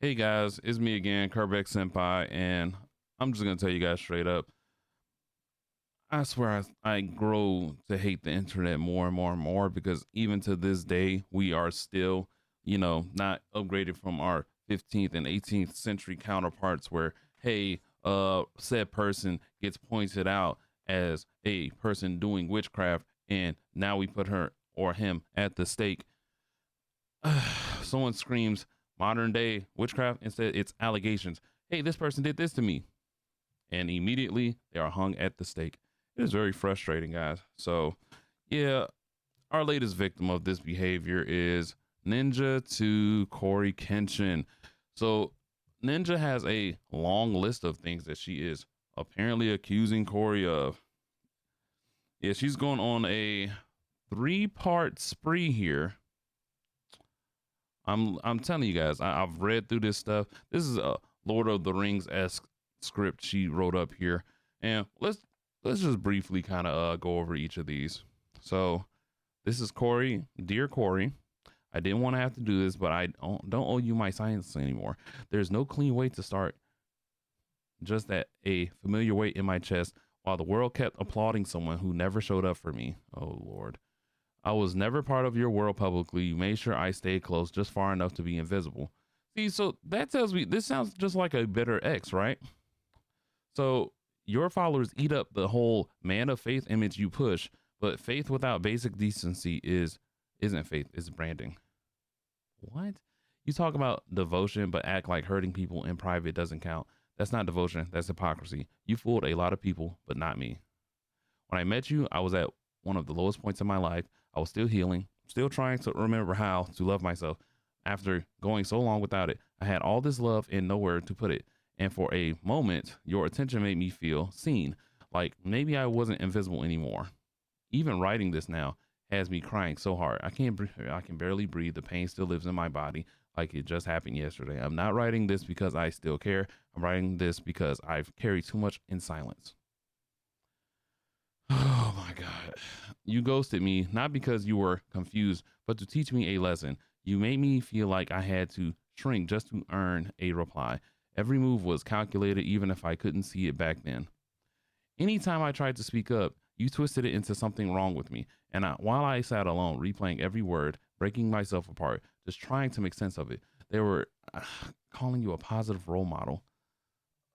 Hey guys, it's me again, Kerbeck Senpai, and I'm just gonna tell you guys straight up. I swear I grow to hate the internet more and more and more because even to this day, we are still, not upgraded from our 15th and 18th century counterparts where, hey, said person gets pointed out as a person doing witchcraft, and now we put her or him at the stake. Someone screams modern day witchcraft, instead it's allegations. Hey, this person did this to me, and immediately they are hung at the stake. It is very frustrating, guys. So yeah, our latest victim of this behavior is Ninja to Cory Kenshin. So Ninja has a long list of things that she is apparently accusing Cory of. Yeah, she's going on a three-part spree here. I'm telling you guys, I've read through this stuff. This is a Lord of the Rings esque script she wrote up here, and let's just briefly kind of go over each of these. So this is Cory, dear Cory. I didn't want to have to do this, but I don't owe you my science anymore. There's no clean way to start. Just that a familiar weight in my chest, while the world kept applauding someone who never showed up for me. Oh Lord. I was never part of your world publicly. You made sure I stayed close, just far enough to be invisible. See, so that tells me this sounds just like a bitter ex, right? So your followers eat up the whole man of faith image you push, but faith without basic decency isn't faith, it's branding. What? You talk about devotion, but act like hurting people in private doesn't count. That's not devotion, that's hypocrisy. You fooled a lot of people, but not me. When I met you, I was at one of the lowest points in my life. I was still healing, still trying to remember how to love myself. After going so long without it, I had all this love and nowhere to put it. And for a moment, your attention made me feel seen, like maybe I wasn't invisible anymore. Even writing this now has me crying so hard. I can barely breathe. The pain still lives in my body like it just happened yesterday. I'm not writing this because I still care. I'm writing this because I've carried too much in silence. Oh my God. You ghosted me, not because you were confused, but to teach me a lesson. You made me feel like I had to shrink just to earn a reply. Every move was calculated, even if I couldn't see it back then. Anytime I tried to speak up, you twisted it into something wrong with me. And while I sat alone, replaying every word, breaking myself apart, just trying to make sense of it, they were calling you a positive role model.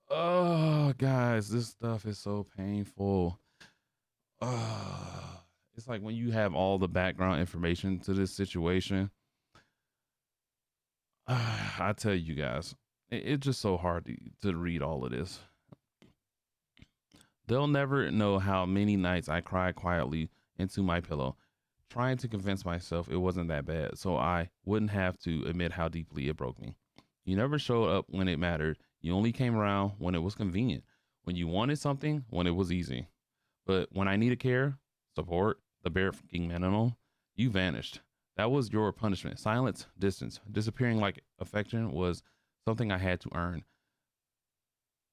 Oh, guys, this stuff is so painful. uh, it's like when you have all the background information to this situation. I tell you guys, it's just so hard to read all of this. They'll never know how many nights I cried quietly into my pillow, trying to convince myself it wasn't that bad, so I wouldn't have to admit how deeply it broke me. You never showed up when it mattered. You only came around when it was convenient, when you wanted something, when it was easy. But when I needed care, support, the bare fucking minimum, you vanished. That was your punishment. Silence, distance, disappearing like affection was something I had to earn.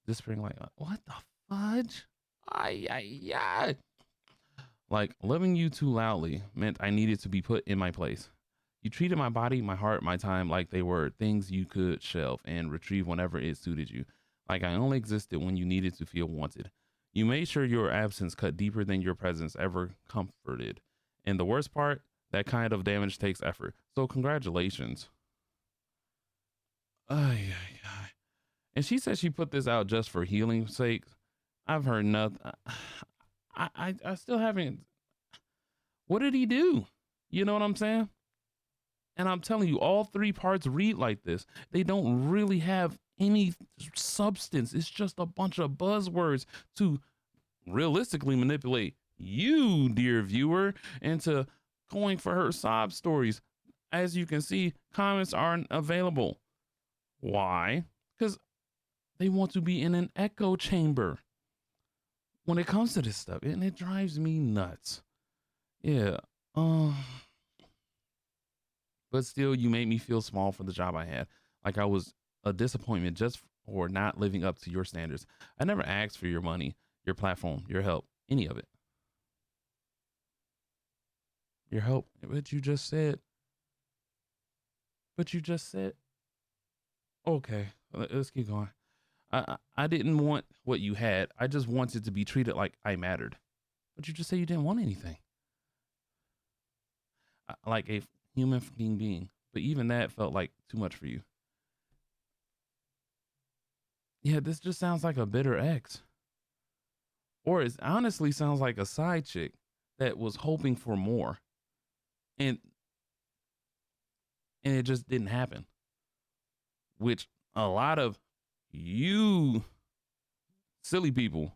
Disappearing like what the fudge? Ay ay ay. Like loving you too loudly meant I needed to be put in my place. You treated my body, my heart, my time like they were things you could shelve and retrieve whenever it suited you. Like I only existed when you needed to feel wanted. You made sure your absence cut deeper than your presence ever comforted. And the worst part, that kind of damage takes effort. So congratulations. Ay, ay, ay. And she said she put this out just for healing sake. I've heard nothing. I still haven't. What did he do? You know what I'm saying? And I'm telling you, all three parts read like this. They don't really have any substance. It's just a bunch of buzzwords to realistically manipulate you, dear viewer, into going for her sob stories. As you can see, comments aren't available. Why? Because they want to be in an echo chamber when it comes to this stuff, and it drives me nuts. Yeah. Um. But still, you made me feel small for the job I had. Like I was a disappointment just for not living up to your standards. I never asked for your money, your platform, your help, any of it. Your help. But you just said, Okay, let's keep going. I didn't want what you had. I just wanted to be treated like I mattered. But you just say you didn't want anything. Like a human fucking being. But even that felt like too much for you. Yeah, this just sounds like a bitter ex. Or it honestly sounds like a side chick that was hoping for more. And and it just didn't happen. Which a lot of you silly people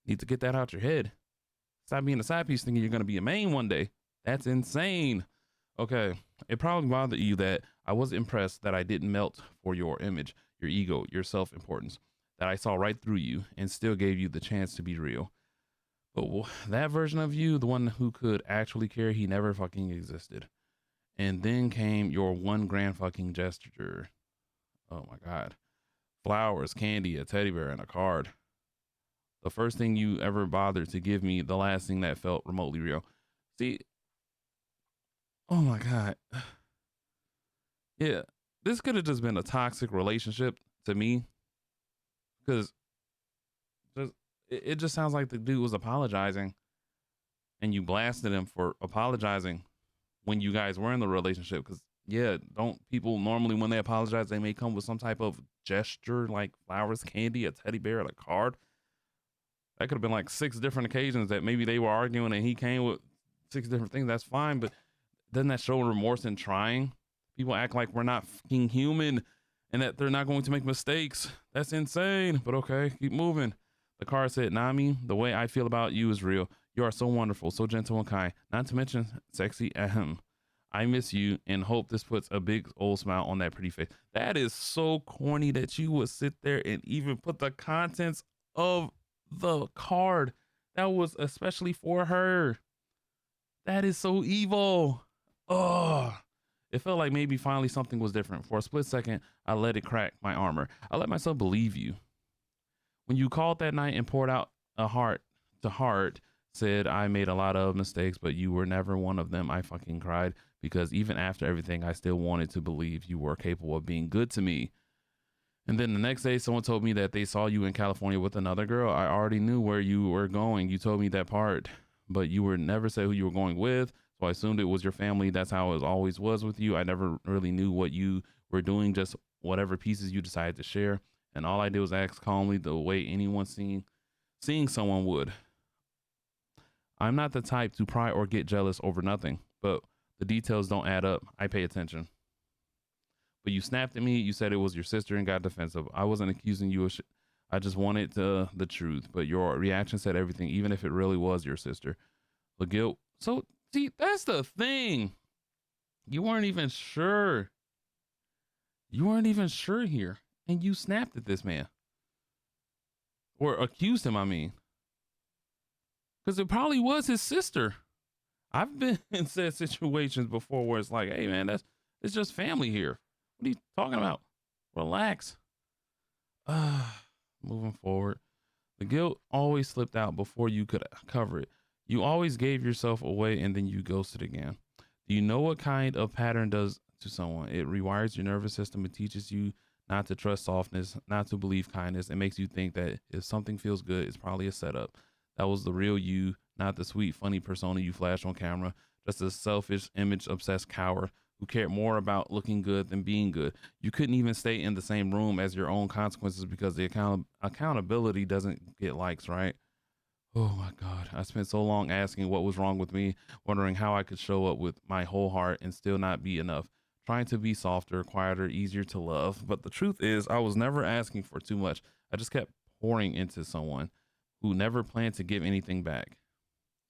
need to get that out your head. Stop being a side piece thinking you're gonna be a main one day. That's insane. Okay. It probably bothered you that I was impressed that I didn't melt for your image, your ego, your self importance, that I saw right through you and still gave you the chance to be real. But that version of you, the one who could actually care, he never fucking existed. And then came your one grand fucking gesture. Oh my God. Flowers, candy, a teddy bear, and a card. The first thing you ever bothered to give me, the last thing that felt remotely real. See, oh my God. Yeah, this could have just been a toxic relationship to me because just it just sounds like the dude was apologizing and you blasted him for apologizing when you guys were in the relationship. Because yeah, don't people normally when they apologize they may come with some type of gesture like flowers, candy, a teddy bear, and a card. That could have been like 6 different occasions that maybe they were arguing and he came with 6 different things. That's fine, but doesn't that show remorse in trying? People act like we're not fucking human and that they're not going to make mistakes. That's insane. But okay, keep moving. The card said, Nami, the way I feel about you is real. You are so wonderful, so gentle and kind, not to mention sexy. Ahem. I miss you and hope this puts a big old smile on that pretty face. That is so corny that you would sit there and even put the contents of the card that was especially for her. That is so evil. Oh, it felt like maybe finally something was different. For a split second, I let it crack my armor. I let myself believe you. When you called that night and poured out a heart to heart, said I made a lot of mistakes, but you were never one of them, I fucking cried because even after everything, I still wanted to believe you were capable of being good to me. And then the next day, someone told me that they saw you in California with another girl. I already knew where you were going. You told me that part, but you were never said who you were going with. So I assumed it was your family. That's how it always was with you. I never really knew what you were doing, just whatever pieces you decided to share. And all I did was ask calmly the way anyone seeing someone would. I'm not the type to pry or get jealous over nothing, but the details don't add up. I pay attention. But you snapped at me. You said it was your sister and got defensive. I wasn't accusing you of shit. I just wanted the truth. But your reaction said everything, even if it really was your sister. The guilt. So, see, that's the thing. You weren't even sure. You weren't even sure here. And you snapped at this man. Or accused him, I mean. Because it probably was his sister. I've been in said situations before where it's like, hey, man, it's just family here. What are you talking about? Relax. Moving forward, the guilt always slipped out before you could cover it. You always gave yourself away and then you ghosted again. Do you know what kind of pattern does to someone? It rewires your nervous system. It teaches you not to trust softness, not to believe kindness. It makes you think that if something feels good, it's probably a setup. That was the real you, not the sweet, funny persona you flashed on camera. Just a selfish, image obsessed coward who cared more about looking good than being good. You couldn't even stay in the same room as your own consequences because the accountability doesn't get likes, right? Oh my God. I spent so long asking what was wrong with me, wondering how I could show up with my whole heart and still not be enough, trying to be softer, quieter, easier to love. But the truth is, I was never asking for too much. I just kept pouring into someone who never planned to give anything back.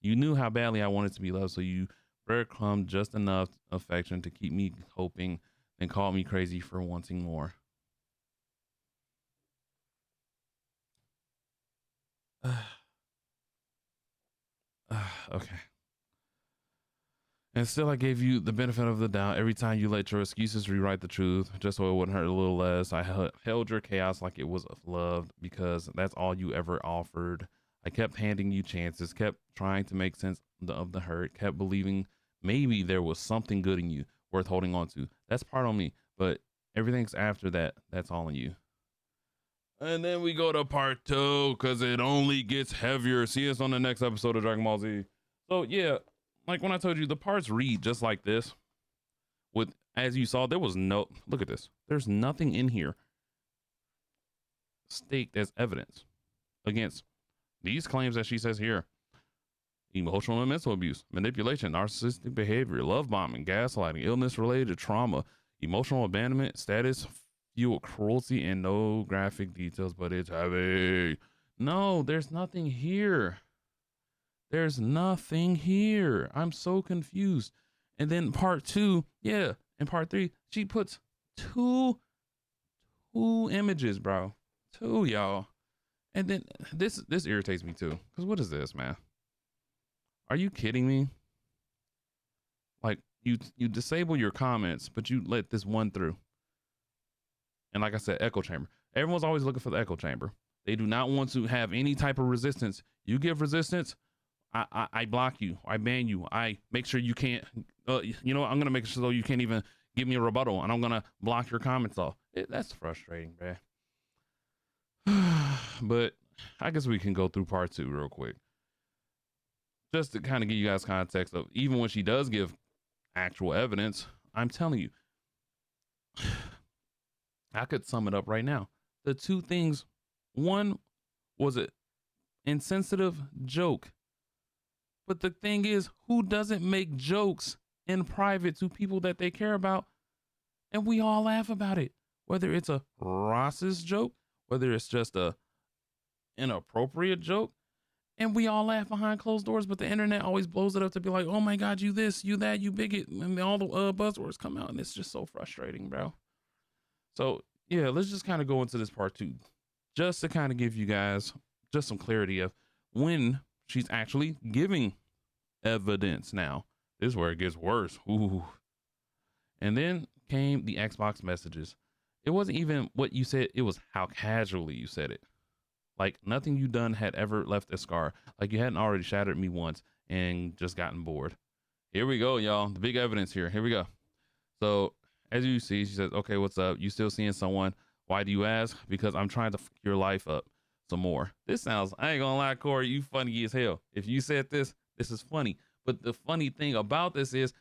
You knew how badly I wanted to be loved, so you breadcrumbed just enough affection to keep me hoping, then called me crazy for wanting more. Okay. And still, I gave you the benefit of the doubt every time you let your excuses rewrite the truth, just so it wouldn't hurt a little less. I held your chaos like it was love because that's all you ever offered. I kept handing you chances, kept trying to make sense of the hurt, kept believing maybe there was something good in you worth holding on to. That's part on me, but Everything's after that. That's all on you. And then we go to part 2 because it only gets heavier. See us on the next episode of Dragon Ball Z. So yeah, like when I told you, the parts read just like this. With, as you saw, there was no, look at this. There's nothing in here staked as evidence against these claims that she says here: emotional and mental abuse, manipulation, narcissistic behavior, love bombing, gaslighting, illness related trauma, emotional abandonment, status fueled cruelty, and no graphic details, but it's heavy. No, there's nothing here. There's nothing here. I'm so confused. And then part 2, yeah, and part 3, she puts two images, bro. 2, y'all. And then this irritates me too. Cause what is this, man? Are you kidding me? Like you disable your comments, but you let this one through. And like I said, echo chamber. Everyone's always looking for the echo chamber. They do not want to have any type of resistance. You give resistance, I block you. I ban you. I make sure you can't. You know what? I'm gonna make sure so you can't even give me a rebuttal, and I'm gonna block your comments off. That's frustrating, man. But I guess we can go through part 2 real quick, just to kind of give you guys context of even when she does give actual evidence. I'm telling you, I could sum it up right now. The 2 things: one was an insensitive joke. But the thing is, who doesn't make jokes in private to people that they care about? And we all laugh about it. Whether it's a racist joke, whether it's just a inappropriate joke, and we all laugh behind closed doors, but the internet always blows it up to be like, oh my God, you this, you that, you bigot, and all the buzzwords come out, and it's just so frustrating, bro. So yeah, let's just kind of go into this part 2, just to kind of give you guys just some clarity of when she's actually giving evidence. Now this is where it gets worse. Ooh. And then came the Xbox messages. It wasn't even what you said, it was how casually you said it. Like nothing you done had ever left a scar. Like you hadn't already shattered me once and just gotten bored. Here we go, y'all. The big evidence here. Here we go. So as you see, she says, okay, what's up? You still seeing someone? Why do you ask? Because I'm trying to fuck your life up some more. This sounds, I ain't gonna lie, Corey, you funny as hell. If you said this, this is funny. But the funny thing about this is,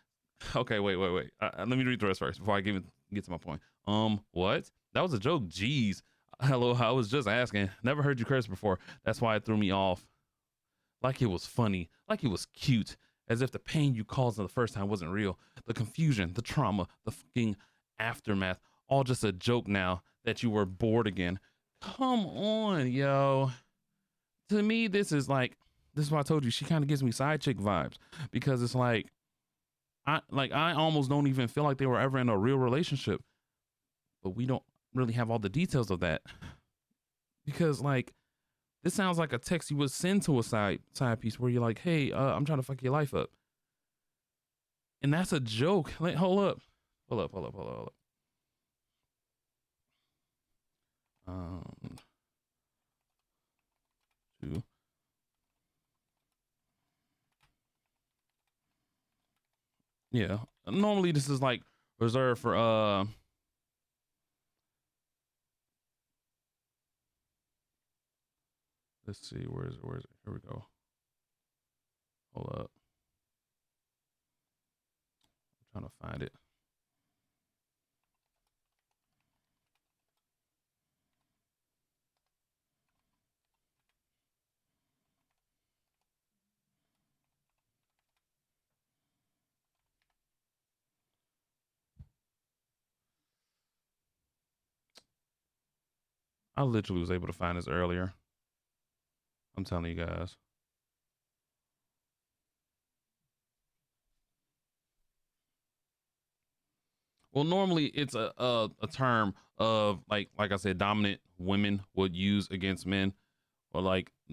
okay, wait. Let me read the rest first before I get to my point. What? That was a joke. Jeez. Hello, I was just asking. Never heard you curse before. That's why it threw me off. Like it was funny, like it was cute, as if the pain you caused the first time wasn't real. The confusion, the trauma, the fucking aftermath, all just a joke now that you were bored again. Come on, yo. To me, this is why I told you she kind of gives me side chick vibes, because it's like I almost don't even feel like they were ever in a real relationship, but we don't really have all the details of that, because like this sounds like a text you would send to a side piece where you're like, hey, I'm trying to fuck your life up, and that's a joke. Like, hold up. Two. Yeah. Normally this is like reserved for let's see, where is it? Here we go. Hold up. I'm trying to find it. I literally was able to find this earlier. I'm telling you guys. Well, normally it's a term of like I said, dominant women would use against men, or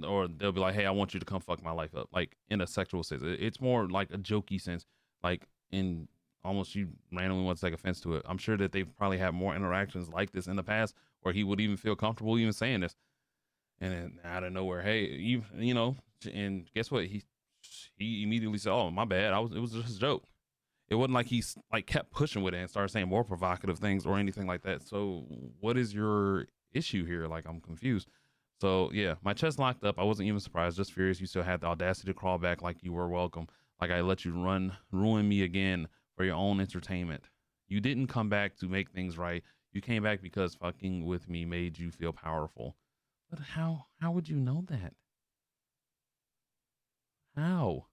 or they'll be like, hey, I want you to come fuck my life up, like in a sexual sense. It's more like a jokey sense, like in almost you randomly want to take offense to it. I'm sure that they've probably had more interactions like this in the past where he would even feel comfortable even saying this, and then out of nowhere, hey, you know, and guess what? He immediately said, oh, my bad, it was just a joke. It wasn't like he's like kept pushing with it and started saying more provocative things or anything like that. So what is your issue here? Like, I'm confused. So yeah, my chest locked up. I wasn't even surprised, just furious. You still had the audacity to crawl back like you were welcome. Like I let you ruin me again for your own entertainment. You didn't come back to make things right. You came back because fucking with me made you feel powerful. But how would you know that? How?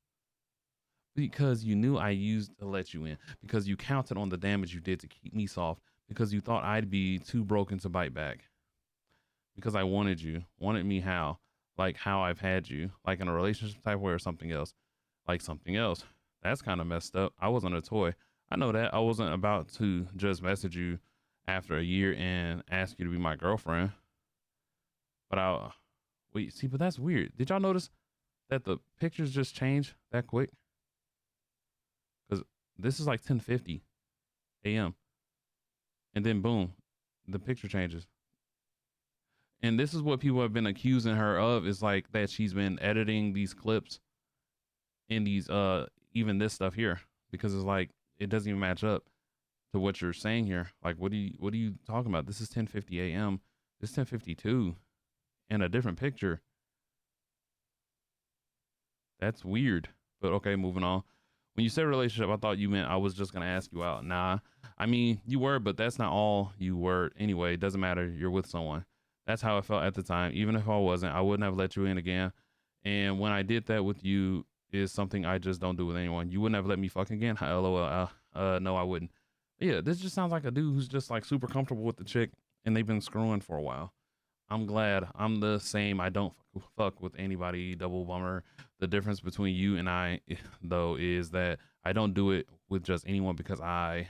Because you knew I used to let you in. Because you counted on the damage you did to keep me soft. Because you thought I'd be too broken to bite back. Because I wanted you. Wanted me how? Like how I've had you. Like in a relationship type way or something else. Like something else. That's kind of messed up. I wasn't a toy. I know that. I wasn't about to just message you after a year and ask you to be my girlfriend. But wait, see, but that's weird. Did y'all notice that the pictures just changed that quick? Because this is like 10:50 a.m. and then boom, the picture changes. And this is what people have been accusing her of, is like that she's been editing these clips in these even this stuff here, because it's like it doesn't even match up to what you're saying here. Like what are you talking about? This is 10:50 a.m. This is 10:52 and a different picture. That's weird. But okay, moving on. When you said relationship, I thought you meant I was just gonna ask you out. Nah, I mean you were, but that's not all you were anyway. It doesn't matter. You're with someone. That's how I felt at the time. Even if I wasn't, I wouldn't have let you in again. And when I did that with you, is something I just don't do with anyone. You wouldn't have let me fuck again. LOL. No, I wouldn't. Yeah, this just sounds like a dude who's just like super comfortable with the chick, and they've been screwing for a while. I'm glad. I'm the same. I don't fuck with anybody. Double bummer. The difference between you and I, though, is that I don't do it with just anyone because I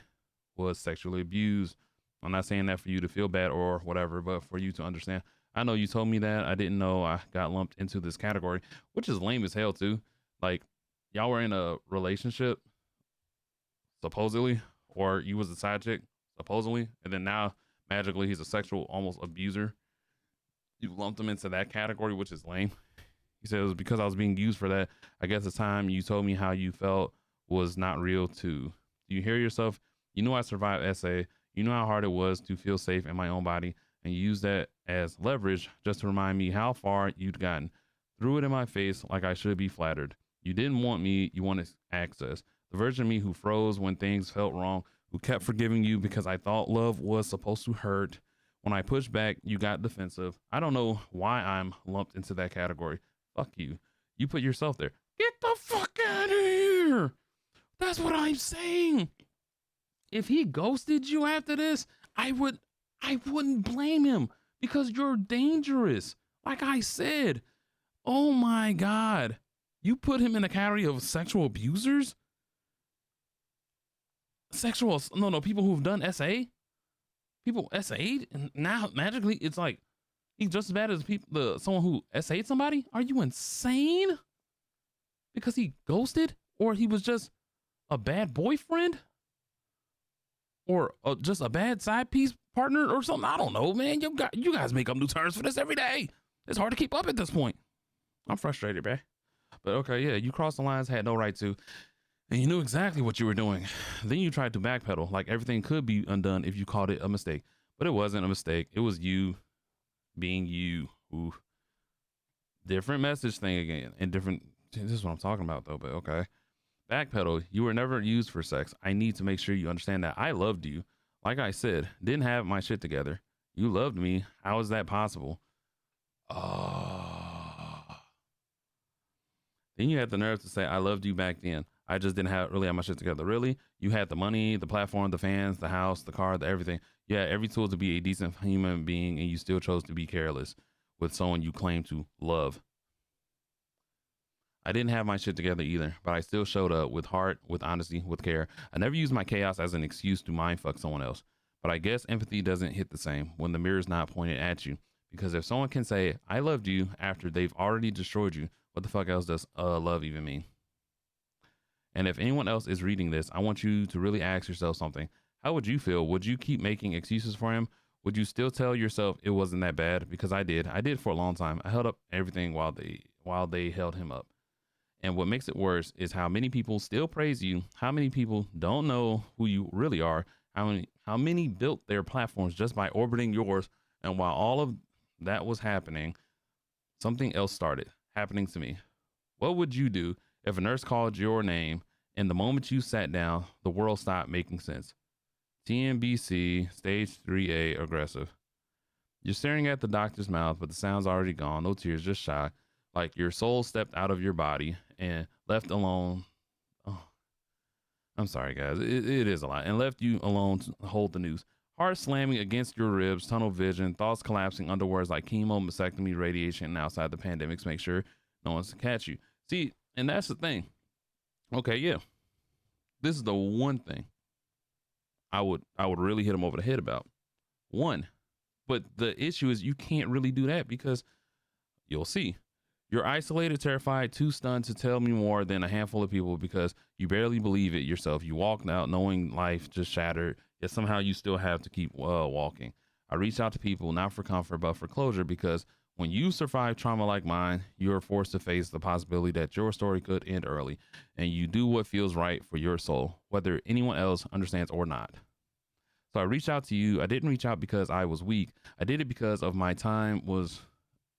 was sexually abused. I'm not saying that for you to feel bad or whatever, but for you to understand. I know you told me that. I didn't know I got lumped into this category, which is lame as hell too. Like, y'all were in a relationship, supposedly, or you was a side chick, supposedly, and then now magically he's a sexual almost abuser. You lumped him into that category, which is lame. He said it was because I was being used for that. I guess the time you told me how you felt was not real too. Do you hear yourself? You knew I survived SA. You know how hard it was to feel safe in my own body, and you used that as leverage just to remind me how far you'd gotten. Threw it in my face like I should be flattered. You didn't want me, you wanted access. The version of me who froze when things felt wrong, who kept forgiving you because I thought love was supposed to hurt. When I pushed back, you got defensive. I don't know why I'm lumped into that category. Fuck you. You put yourself there. Get the fuck out of here. That's what I'm saying. If he ghosted you after this, I wouldn't blame him, because you're dangerous. Like I said, oh my God. You put him in a category of sexual abusers? People who've done SA? People SA'd, and now magically it's like he's just as bad as someone who SA'd somebody? Are you insane? Because he ghosted? Or he was just a bad boyfriend? Or just a bad side piece partner or something? I don't know, man. You guys make up new terms for this every day. It's hard to keep up at this point. I'm frustrated, man. But okay, yeah, you crossed the lines, had no right to, and you knew exactly what you were doing. Then you tried to backpedal, like everything could be undone if you called it a mistake. But it wasn't a mistake. It was you being you. Ooh. Different message thing again. And different, this is what I'm talking about though, but okay. Backpedal, you were never used for sex. I need to make sure you understand that I loved you. Like I said, didn't have my shit together. You loved me. How is that possible? Then you had the nerve to say, I loved you back then. I just didn't really have my shit together. Really? You had the money, the platform, the fans, the house, the car, the everything. You had every tool to be a decent human being, and you still chose to be careless with someone you claim to love. I didn't have my shit together either, but I still showed up with heart, with honesty, with care. I never used my chaos as an excuse to mindfuck someone else. But I guess empathy doesn't hit the same when the mirror's not pointed at you. Because if someone can say, I loved you after they've already destroyed you, what the fuck else does love even mean? And if anyone else is reading this, I want you to really ask yourself something. How would you feel? Would you keep making excuses for him? Would you still tell yourself it wasn't that bad? Because I did. I did for a long time. I held up everything while they held him up. And what makes it worse is how many people still praise you, how many people don't know who you really are, how many built their platforms just by orbiting yours. And while all of that was happening, something else started happening to me. What would you do if a nurse called your name and the moment you sat down, the world stopped making sense? TNBC, stage 3A, aggressive. You're staring at the doctor's mouth, but the sound's already gone. No tears, just shock. Like your soul stepped out of your body and left alone. Oh, I'm sorry, guys. It is a lot. And left you alone to hold the news. Heart slamming against your ribs, tunnel vision, thoughts collapsing under words like chemo, mastectomy, radiation, and outside the pandemics. Make sure no one's to catch you. See, and that's the thing. Okay, yeah. This is the one thing I would really hit him over the head about. One. But the issue is you can't really do that because you'll see. You're isolated, terrified, too stunned to tell me more than a handful of people because you barely believe it yourself. You walked out knowing life just shattered, yet somehow you still have to keep walking. I reach out to people not for comfort, but for closure because when you survive trauma like mine, you're forced to face the possibility that your story could end early, and you do what feels right for your soul, whether anyone else understands or not. So I reached out to you. I didn't reach out because I was weak. I did it because of my time was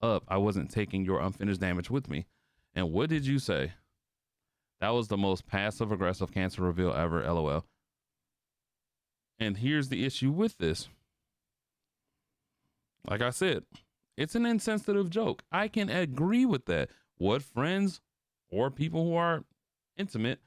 up. I wasn't taking your unfinished damage with me. And what did you say? That was the most passive aggressive cancer reveal ever, LOL. And here's the issue with this. Like I said, it's an insensitive joke. I can agree with that. What friends or people who are intimate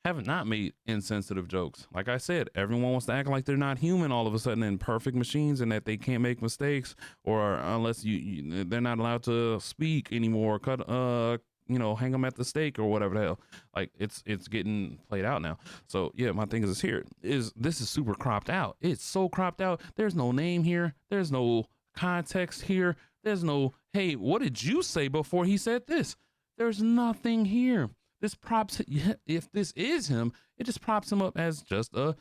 have not made insensitive jokes? Like I said, everyone wants to act like they're not human all of a sudden and perfect machines and that they can't make mistakes, or unless they're not allowed to speak anymore, cut hang them at the stake or whatever the hell. Like it's getting played out now. So yeah, my thing is this is super cropped out. It's so cropped out. There's no name here. There's no context here. There's no, hey, what did you say before he said this? There's nothing here. This props, if this is him, it just props him up as just a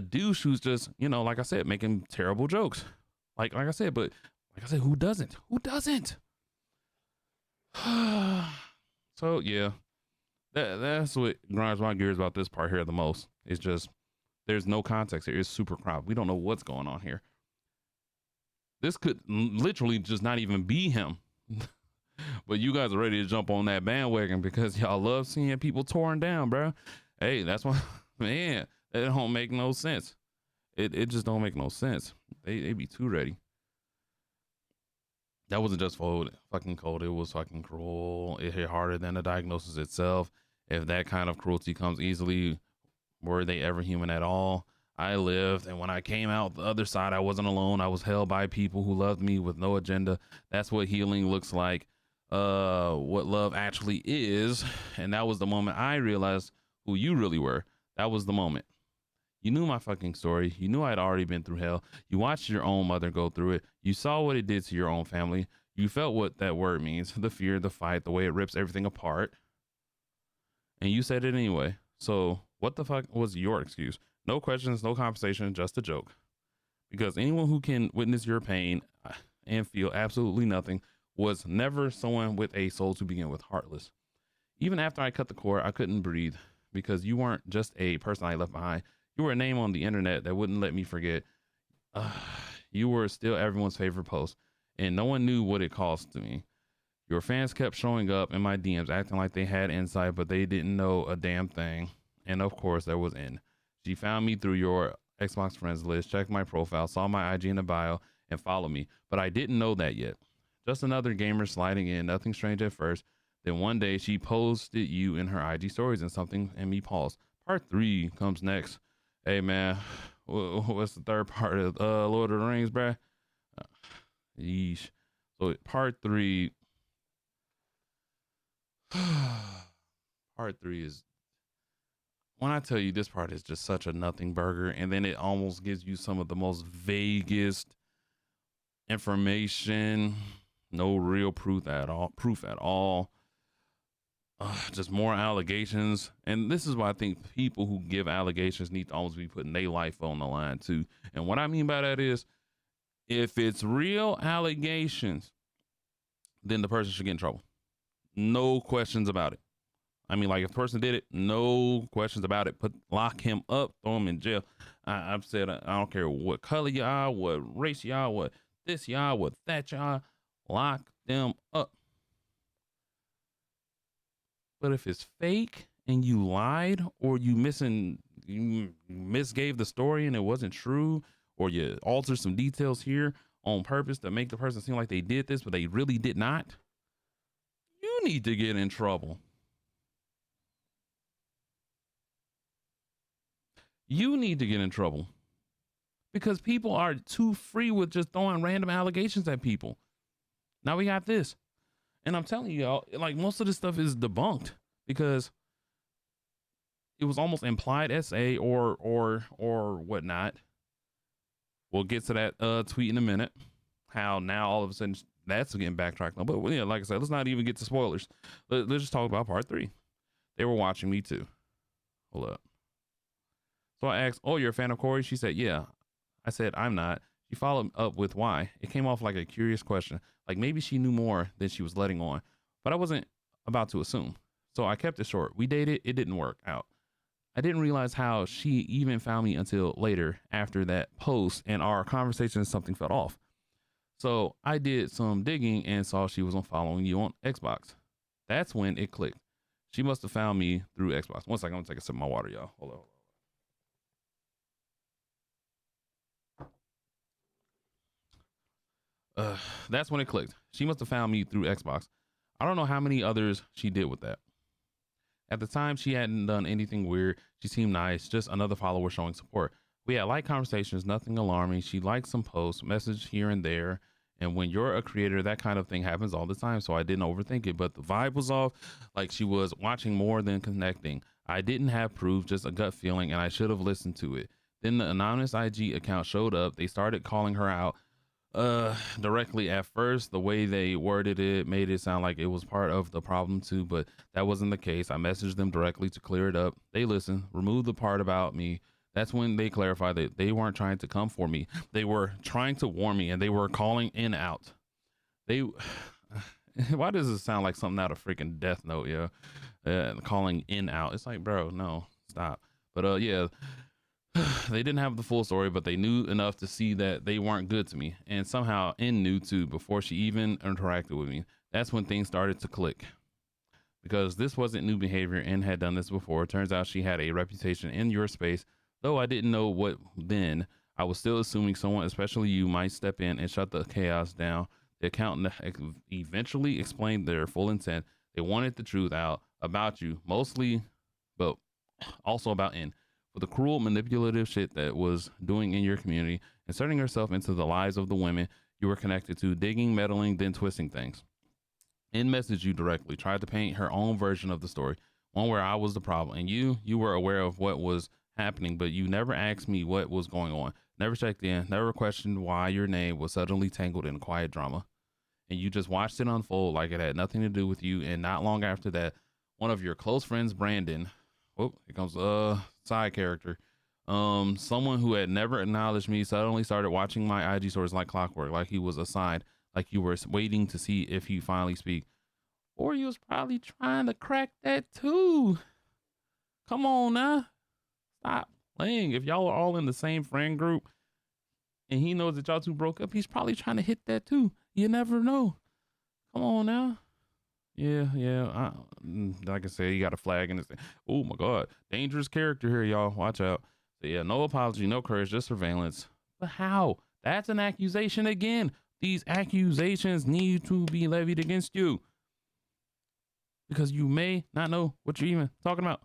douche who's just, like I said, making terrible jokes. Like I said, but like I said, who doesn't? Who doesn't? So yeah, that's what grinds my gears about this part here the most. It's just there's no context here. It's super cropped. We don't know what's going on here. This could literally just not even be him. But you guys are ready to jump on that bandwagon because y'all love seeing people torn down, bro. Hey, that's why, man, it don't make no sense. It just don't make no sense. They be too ready. That wasn't just fucking cold. It was fucking cruel. It hit harder than the diagnosis itself. If that kind of cruelty comes easily, were they ever human at all? I lived, and when I came out the other side, I wasn't alone. I was held by people who loved me with no agenda. That's what healing looks like. What love actually is. And that was the moment I realized who you really were. That was the moment. You knew my fucking story. You knew I'd already been through hell. You watched your own mother go through it. You saw what it did to your own family. You felt what that word means, the fear, the fight, the way it rips everything apart. And you said it anyway. So what the fuck was your excuse? No questions, no compensation, just a joke. Because anyone who can witness your pain and feel absolutely nothing was never someone with a soul to begin with, heartless. Even after I cut the cord, I couldn't breathe because you weren't just a person I left behind. You were a name on the internet that wouldn't let me forget. You were still everyone's favorite post, and no one knew what it cost to me. Your fans kept showing up in my DMs acting like they had insight, but they didn't know a damn thing. And of course, there was N. She found me through your Xbox friends list, checked my profile, saw my IG in the bio, and followed me. But I didn't know that yet. Just another gamer sliding in, nothing strange at first. Then one day she posted you in her IG stories and something and me paused. Part 3 comes next. Hey man, what's the third part of Lord of the Rings, bruh? Yeesh. So part 3. Part 3 is, when I tell you this part is just such a nothing burger, and then it almost gives you some of the most vaguest information, no real proof at all. Just more allegations. And this is why I think people who give allegations need to almost be putting their life on the line too. And what I mean by that is, if it's real allegations, then the person should get in trouble. No questions about it. I mean, like if the person did it, no questions about it. Lock him up, throw him in jail. I've said I don't care what color you are, what race you are, what this you are, what that you are. Lock them up. But if it's fake and you lied or you misgave the story and it wasn't true, or you altered some details here on purpose to make the person seem like they did this, but they really did not, you need to get in trouble. You need to get in trouble because people are too free with just throwing random allegations at people. Now we got this. And I'm telling you, y'all, like most of this stuff is debunked because it was almost implied SA or whatnot. We'll get to that tweet in a minute. How now all of a sudden that's getting backtracked on. But yeah, like I said, let's not even get to spoilers. Let's just talk about part 3. They were watching me too. Hold up. So I asked, "Oh, you're a fan of Cory?" She said, "Yeah." I said, "I'm not." She followed up with why. It came off like a curious question, like maybe she knew more than she was letting on, but I wasn't about to assume. So I kept it short. We dated. It didn't work out. I didn't realize how she even found me until later after that post and our conversation, something felt off. So I did some digging and saw she was on following you on Xbox. That's when it clicked. She must have found me through Xbox. One second, I'm gonna take a sip of my water, y'all. Hold on. That's when it clicked. She must have found me through Xbox. I don't know how many others she did with that. At the time, she hadn't done anything weird. She seemed nice, just another follower showing support. We had light conversations, nothing alarming. She liked some posts, message here and there. And when you're a creator, that kind of thing happens all the time. So I didn't overthink it, but the vibe was off. Like she was watching more than connecting. I didn't have proof, just a gut feeling, and I should have listened to it. Then the anonymous IG account showed up. They started calling her out directly at first. The way they worded it made it sound like it was part of the problem too, but that wasn't the case. I messaged them directly to clear it up. They listened, removed the part about me. That's when they clarified that they weren't trying to come for me. They were trying to warn me, and they were calling in out. They why does it sound like something out of freaking Death Note? Yeah, calling in out. It's like, bro, no, stop. But yeah, they didn't have the full story, but they knew enough to see that they weren't good to me. And somehow N knew too before she even interacted with me. That's when things started to click. Because this wasn't new behavior and had done this before. Turns out she had a reputation in your space. Though I didn't know what then, I was still assuming someone, especially you, might step in and shut the chaos down. The accountant eventually explained their full intent. They wanted the truth out about you, mostly, but also about N, for the cruel, manipulative shit that was doing in your community, inserting herself into the lives of the women you were connected to, digging, meddling, then twisting things. In messaged you directly, tried to paint her own version of the story, one where I was the problem, and you were aware of what was happening, but you never asked me what was going on, never checked in, never questioned why your name was suddenly tangled in a quiet drama, and you just watched it unfold like it had nothing to do with you. And not long after that, one of your close friends, Brandon, oh, here comes side character, someone who had never acknowledged me, suddenly started watching my IG stories like clockwork, like he was assigned, like you were waiting to see if he finally speak. Or he was probably trying to crack that too. Come on now. Stop playing. If y'all are all in the same friend group and he knows that y'all two broke up, he's probably trying to hit that too. You never know. Come on now. Yeah. Like I said, you got a flag in this thing. Oh my God. Dangerous character here, y'all. Watch out. So yeah, no apology, no courage, just surveillance. But how? That's an accusation again. These accusations need to be levied against you, because you may not know what you're even talking about.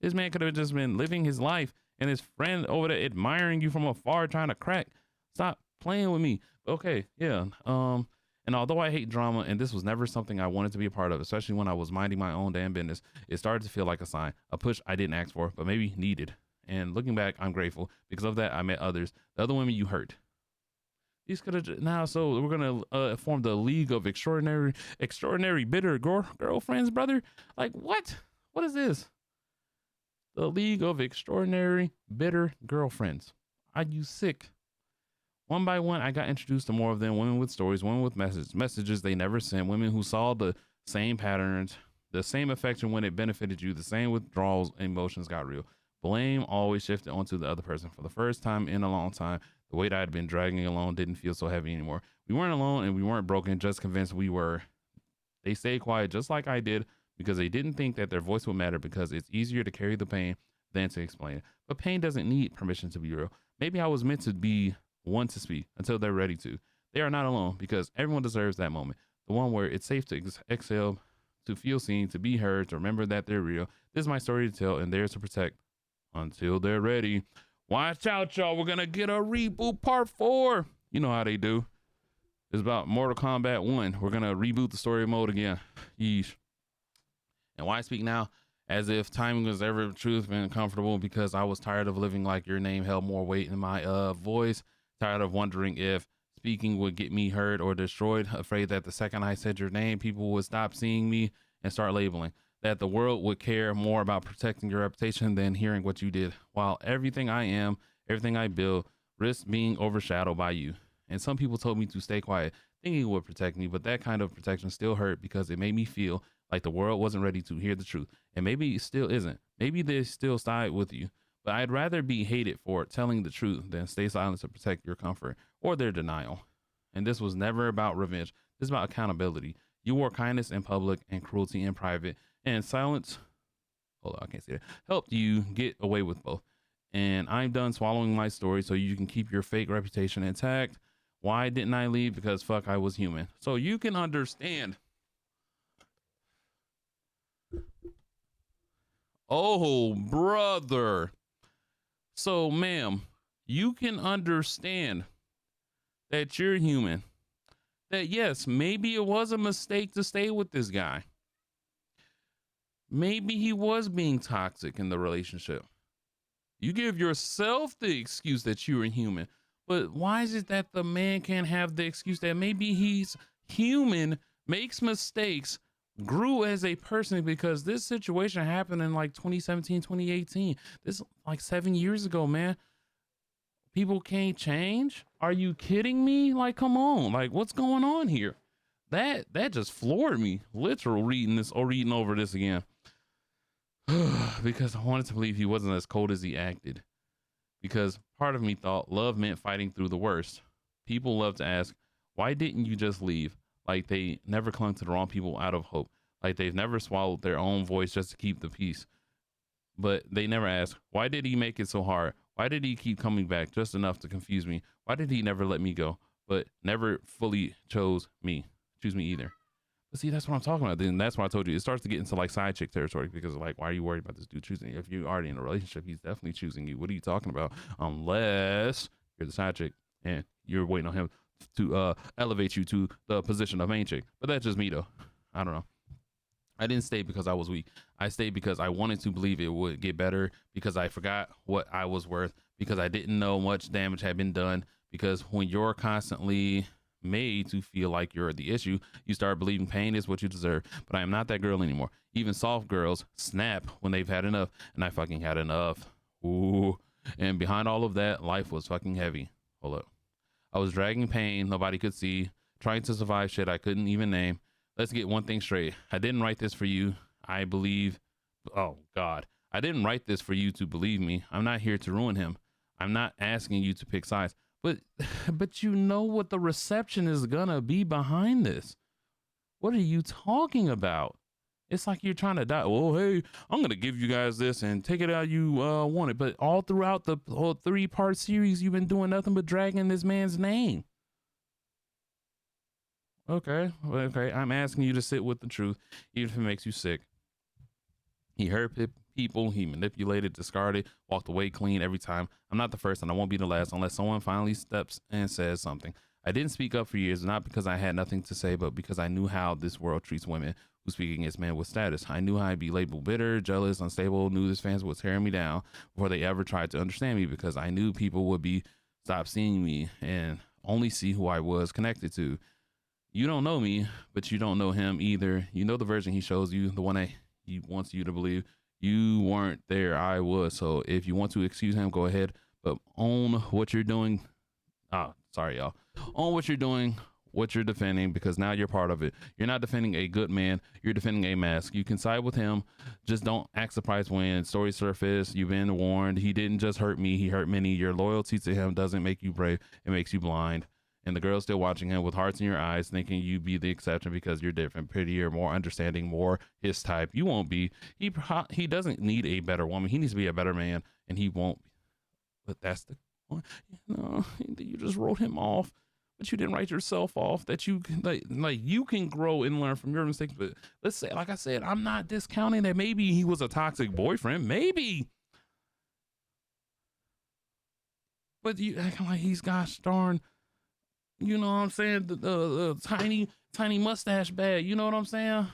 This man could have just been living his life and his friend over there admiring you from afar trying to crack. Stop playing with me. Okay, yeah. And although I hate drama and this was never something I wanted to be a part of, especially when I was minding my own damn business, it started to feel like a sign, a push I didn't ask for, but maybe needed. And looking back, I'm grateful. Because of that, I met others, the other women you hurt. These could have now. So we're gonna form the League of Extraordinary Bitter Girlfriends, brother. Like what? What is this? The League of Extraordinary Bitter Girlfriends. Are you sick? One by one, I got introduced to more of them. Women with stories, women with messages they never sent. Women who saw the same patterns The same affection when it benefited you, the same withdrawals, emotions got real. Blame always shifted onto the other person. For the first time in a long time, the weight I had been dragging alone didn't feel so heavy anymore. We weren't alone and we weren't broken, just convinced we were. They stayed quiet just like I did because they didn't think that their voice would matter because it's easier to carry the pain than to explain it. But pain doesn't need permission to be real. Maybe I was meant to be one to speak until they're ready to. They are not alone because everyone deserves that moment. The one where it's safe to exhale, to feel seen, to be heard, to remember that they're real. This is my story to tell and theirs to protect until they're ready. Watch out, y'all. We're going to get a reboot part 4. You know how they do. It's about Mortal Kombat 1. We're going to reboot the story mode again. Yeesh. And why I speak now? As if timing was ever truth and comfortable, because I was tired of living like your name held more weight in my voice. Tired of wondering if speaking would get me hurt or destroyed. Afraid that the second I said your name, people would stop seeing me and start labeling. That the world would care more about protecting your reputation than hearing what you did. While everything I am, everything I build, risks being overshadowed by you. And some people told me to stay quiet, thinking it would protect me, but that kind of protection still hurt because it made me feel like the world wasn't ready to hear the truth. And maybe it still isn't. Maybe they still side with you. But I'd rather be hated for telling the truth than stay silent to protect your comfort or their denial. And this was never about revenge. This is about accountability. You wore kindness in public and cruelty in private, and silence, hold on, I can't say that, helped you get away with both. And I'm done swallowing my story so you can keep your fake reputation intact. Why didn't I leave? Because fuck, I was human. So you can understand. Oh, brother. So, ma'am, you can understand that you're human. That, yes, maybe it was a mistake to stay with this guy. Maybe he was being toxic in the relationship. You give yourself the excuse that you're inhuman. But why is it that the man can't have the excuse that maybe he's human, makes mistakes, grew as a person? Because this situation happened in like 2017, 2018. This like 7 years ago, man. People can't change? Are you kidding me? Like, come on. Like, what's going on here? That just floored me. Literal reading this or reading over this again. Because I wanted to believe he wasn't as cold as he acted. Because part of me thought love meant fighting through the worst. People love to ask, why didn't you just leave? Like they never clung to the wrong people out of hope. Like they've never swallowed their own voice just to keep the peace. But they never ask, why did he make it so hard? Why did he keep coming back just enough to confuse me? Why did he never let me go, but never fully choose me either? But see, that's what I'm talking about. Then that's why I told you it starts to get into like side chick territory, because like, why are you worried about this dude choosing you? If you're already in a relationship, he's definitely choosing you. What are you talking about? Unless you're the side chick and you're waiting on him to elevate you to the position of main chick. But that's just me though. I don't know. I didn't stay because I was weak. I stayed because I wanted to believe it would get better, because I forgot what I was worth, because I didn't know much damage had been done. Because when you're constantly made to feel like you're the issue, you start believing pain is what you deserve. But I am not that girl anymore. Even soft girls snap when they've had enough, and I fucking had enough. Ooh. And behind all of that, life was fucking heavy. Hold up. I was dragging pain nobody could see, trying to survive shit I couldn't even name. Let's get one thing straight. I didn't write this for you. I believe, oh God, I didn't write this for you to believe me. I'm not here to ruin him. I'm not asking you to pick sides, but you know what the reception is gonna be behind this. What are you talking about? It's like you're trying to die. Well, hey, I'm gonna give you guys this and take it out you want it. But all throughout the whole 3-part series, you've been doing nothing but dragging this man's name. Okay. I'm asking you to sit with the truth, even if it makes you sick. He hurt people, he manipulated, discarded, walked away clean every time. I'm not the first and I won't be the last unless someone finally steps and says something. I didn't speak up for years, not because I had nothing to say, but because I knew how this world treats women who speak against men with status. I knew I'd be labeled bitter, jealous, unstable, knew his fans would tear me down before they ever tried to understand me, because I knew people would stop seeing me and only see who I was connected to. You don't know me, but you don't know him either. You know the version he shows you, the one that he wants you to believe. You weren't there, I was. So if you want to excuse him, go ahead, but own what you're doing. Sorry, y'all. Own what you're doing what you're defending because now you're part of it. You're not defending a good man. You're defending a mask. You can side with him. Just don't act surprised when stories surface. You've been warned. He didn't just hurt me. He hurt many. Your loyalty to him doesn't make you brave. It makes you blind. And the girl's still watching him with hearts in your eyes, thinking you be the exception because you're different, prettier, more understanding, more his type. You won't be. He doesn't need a better woman. He needs to be a better man, and he won't. But that's the point. You just wrote him off, but you didn't write yourself off. That you like you can grow and learn from your mistakes. But let's say, like I said, I'm not discounting that maybe he was a toxic boyfriend, maybe. But you acting like he's gosh darn. You know what I'm saying? The tiny mustache bag. You know what I'm saying?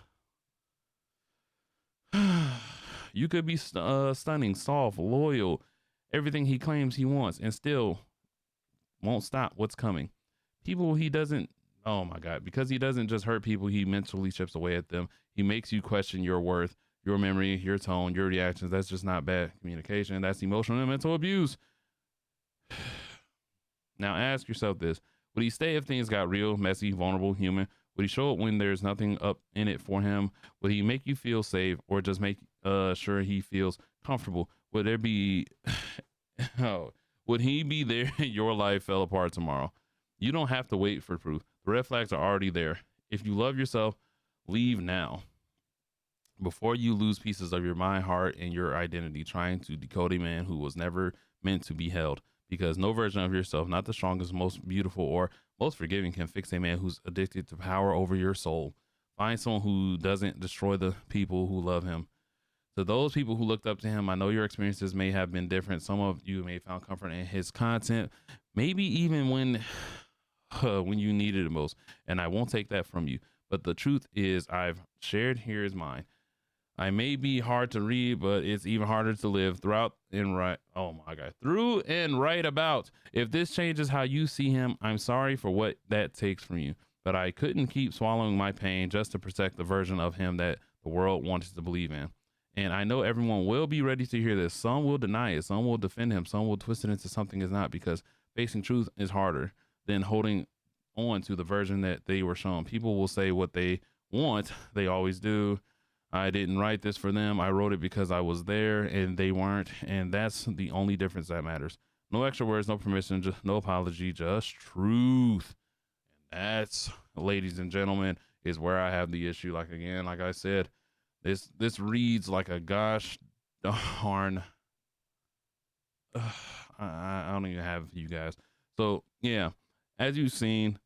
You could be stunning, soft, loyal, everything he claims he wants, and still won't stop what's coming. People he doesn't, oh my God, because he doesn't just hurt people, he mentally chips away at them. He makes you question your worth, your memory, your tone, your reactions. That's just not bad communication. That's emotional and mental abuse. Now ask yourself this. Would he stay if things got real, messy, vulnerable, human? Would he show up when there's nothing up in it for him? Would he make you feel safe or just make sure he feels comfortable? Would there be, would he be there if your life fell apart tomorrow? You don't have to wait for proof. The red flags are already there. If you love yourself, leave now. Before you lose pieces of your mind, heart, and your identity trying to decode a man who was never meant to be held. Because no version of yourself, not the strongest, most beautiful, or most forgiving, can fix a man who's addicted to power over your soul. Find someone who doesn't destroy the people who love him. To those people who looked up to him, I know your experiences may have been different. Some of you may have found comfort in his content, maybe even when you needed it most. And I won't take that from you. But the truth is, I've shared here is mine. I may be hard to read, but it's even harder to live throughout and right. Oh my God, through and right about. If this changes how you see him, I'm sorry for what that takes from you. But I couldn't keep swallowing my pain just to protect the version of him that the world wants to believe in. And I know everyone will be ready to hear this. Some will deny it. Some will defend him. Some will twist it into something it's not, because facing truth is harder than holding on to the version that they were shown. People will say what they want. They always do. I didn't write this for them. I wrote it because I was there and they weren't. And that's the only difference that matters. No extra words, no permission, just no apology, just truth. And that's, ladies and gentlemen, is where I have the issue. Like, again, like I said, this reads like a gosh darn, I don't even have you guys. So yeah, as you've seen,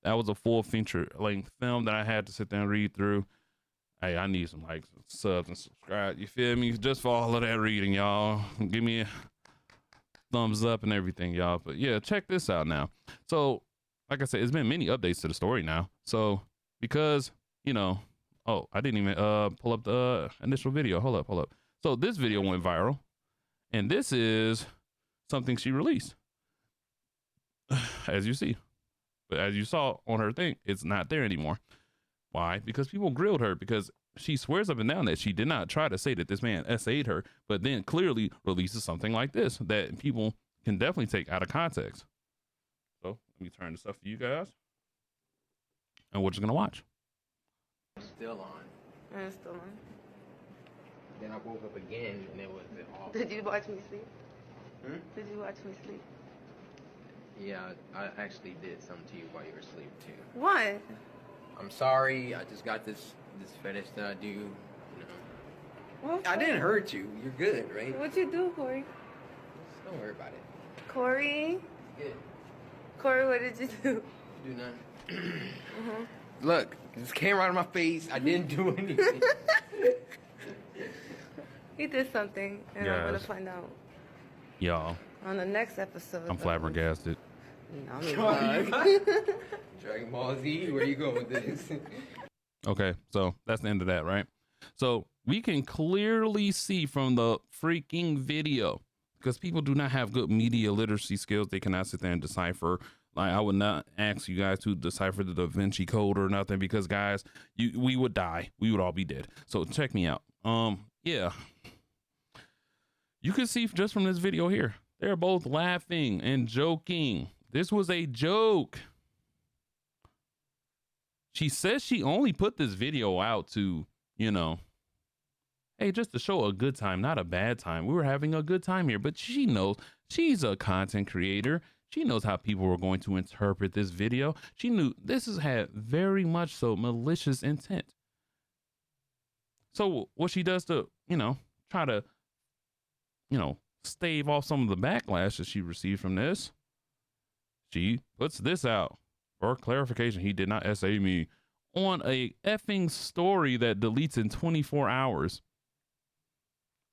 that was a full feature length film that I had to sit there and read through. Hey, I need some likes, subs, and subscribe. You feel me? Just for all of that reading, y'all. Give me a thumbs up and everything, y'all. But yeah, check this out now. So, like I said, it's been many updates to the story now. So, because, you know, oh, I didn't even pull up the initial video. Hold up. So this video went viral. And this is something she released. As you see. But as you saw on her thing, it's not there anymore. Why? Because people grilled her, because she swears up and down that she did not try to say that this man essayed her, but then clearly releases something like this that people can definitely take out of context. So let me turn this up for you guys. And we're just going to watch. Still on. It's still on. Then I woke up again and it was off. Did you watch me sleep? Hmm? Did you watch me sleep? Yeah, I actually did something to you while you were asleep too. What? I'm sorry. I just got this fetish that I do. You know. What? I didn't hurt you. You're good, right? What'd you do, Corey? Just don't worry about it. Corey? It's good. Corey, what did you do? Do nothing. Look, this came right in my face. I didn't do anything. He did something, and I'm gonna find out. Y'all. On the next episode. I'm flabbergasted. Dragon Ball Z, where you going with this? Okay, so that's the end of that, right? So we can clearly see from the freaking video, because people do not have good media literacy skills. They cannot sit there and decipher. Like, I would not ask you guys to decipher the Da Vinci Code or nothing, because guys, we would die. We would all be dead. So check me out. Yeah. You can see just from this video here, they're both laughing and joking. This was a joke. She says she only put this video out to, you know, hey, just to show a good time, not a bad time. We were having a good time here, but she knows she's a content creator. She knows how people were going to interpret this video. She knew this has had very much so malicious intent. So what she does to, you know, try to, you know, stave off some of the backlash that she received from this, she puts this out. For clarification, he did not SA me on a effing story that deletes in 24 hours.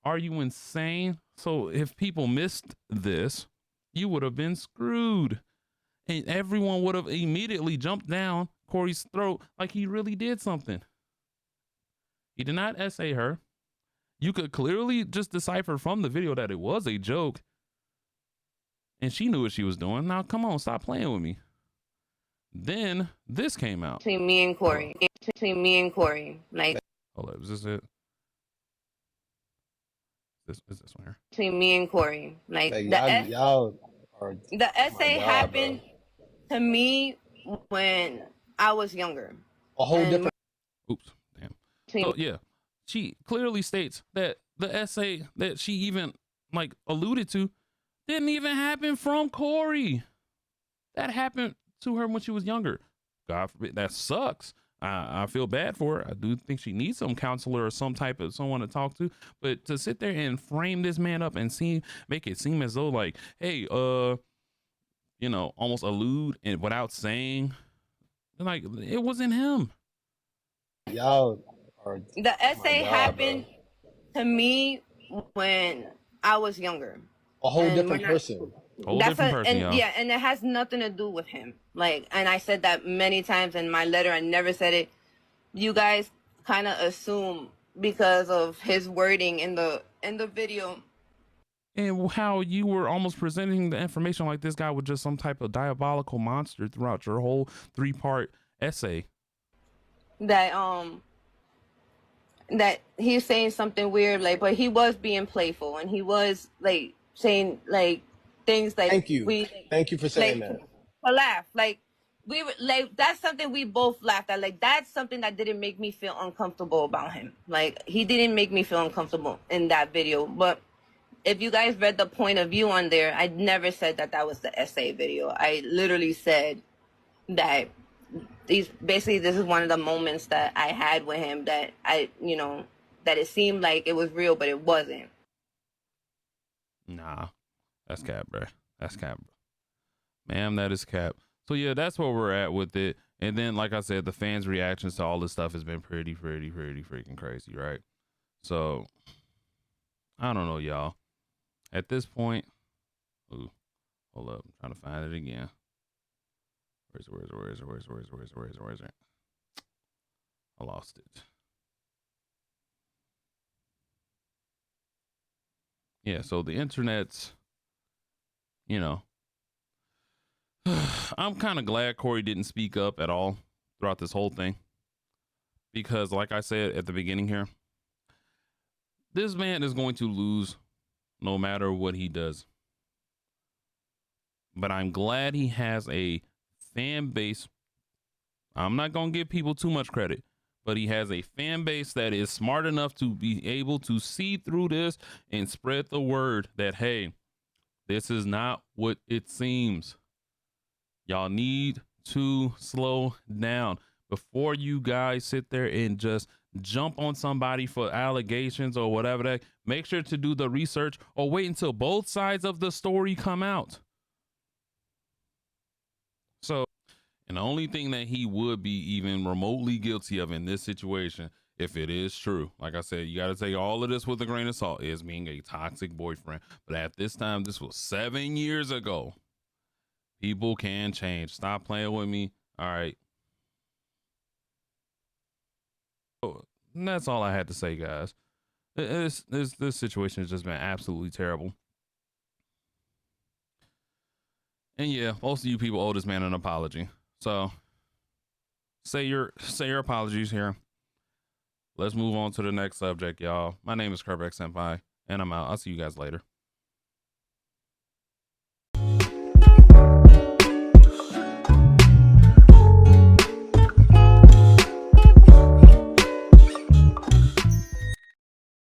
Are you insane? So if people missed this, you would have been screwed. And everyone would have immediately jumped down Corey's throat like he really did something. He did not SA her. You could clearly just decipher from the video that it was a joke. And she knew what she was doing. Now, come on, stop playing with me. Then this came out. Between me and Corey. Between me and Corey. Like, hold up, is this it? Is this one here? Between me and Corey. Like y'all are, the essay happened to me when I was younger. A whole different. Oops, damn. So yeah, she clearly states that the essay that she even like alluded to didn't even happen from Corey. That happened to her when she was younger. God forbid. That sucks. I feel bad for her. I do think she needs some counselor or some type of someone to talk to. But to sit there and frame this man up and make it seem as though like, hey, you know, almost allude and without saying, like, it wasn't him. Y'all are. The essay happened to me when I was younger. A whole different person. Yeah, and it has nothing to do with him. Like, and I said that many times in my letter. I never said it. You guys kind of assume because of his wording in the video. And how you were almost presenting the information like this guy was just some type of diabolical monster throughout your whole 3-part essay. That he's saying something weird, like, but he was being playful and he was like saying like things like thank you for saying like, that. A laugh, like we were like, that's something we both laughed at. Like, that's something that didn't make me feel uncomfortable about him. Like, he didn't make me feel uncomfortable in that video. But if you guys read the point of view on there, I never said that that was the essay video. I literally said that this is one of the moments that I had with him that that it seemed like it was real, but it wasn't. Nah, that's cap, bro. That's cap. Ma'am, that is cap. So yeah, that's where we're at with it. And then, like I said, the fans' reactions to all this stuff has been pretty freaking crazy, right? So I don't know, y'all. At this point, ooh, hold up, I'm trying to find it again. Where is it? I lost it. Yeah, so the internet's, you know, I'm kind of glad Corey didn't speak up at all throughout this whole thing. Because like I said at the beginning here, this man is going to lose no matter what he does. But I'm glad he has a fan base. I'm not going to give people too much credit, but he has a fan base that is smart enough to be able to see through this and spread the word that, hey, this is not what it seems. Y'all need to slow down before you guys sit there and just jump on somebody for allegations or whatever that. Make sure to do the research or wait until both sides of the story come out. So, and the only thing that he would be even remotely guilty of in this situation, if it is true, like I said, you got to take all of this with a grain of salt, is being a toxic boyfriend. But at this time, this was 7 years ago. People can change. Stop playing with me. All right. Oh, and that's all I had to say, guys. This situation has just been absolutely terrible. And yeah, most of you people owe this man an apology. So say your apologies here. Let's move on to the next subject, y'all. My name is CoryxKenshin's, and I'm out. I'll see you guys later.